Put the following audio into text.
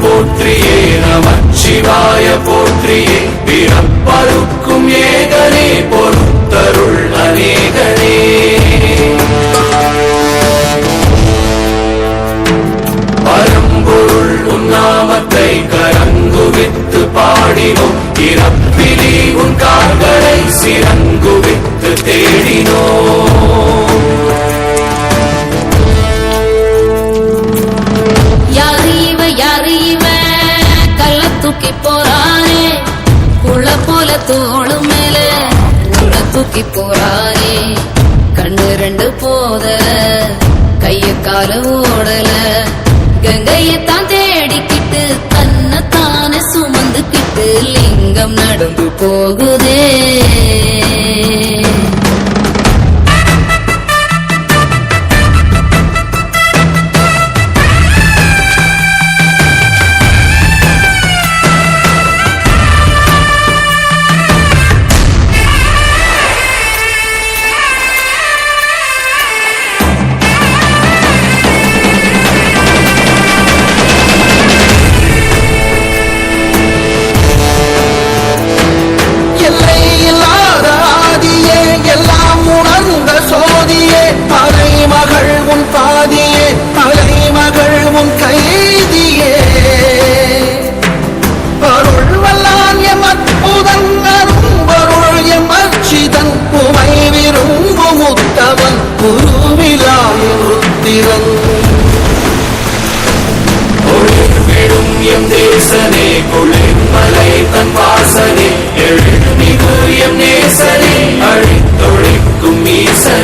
போற்றியே நமச்சிவாய போற்றியே பிறப்பருக்கும் ஏகனே பொறுத்தருள் அநேகனே பரம்பொருள் உன்னாமத்தை கரங்குவித்து பாடினோம் இறப்பிலி உன் கால்களை சிறங்குவித்து தேடினோம் தூக்கி போறானே குள்ள போல தோளு மேல உள்ள தூக்கி போறானே கண்ணு ரெண்டு போத கைய கால ஓடல கங்கையத்தான் தேடிக்கிட்டு தன்னைத்தானே சுமந்துக்கிட்டு லிங்கம் நடந்து போகுதே தேசனே குளிர்மலை தன் வாசனே எழுமிகு எம் நேசனே அழித்தொழிக்கும் ஈசனே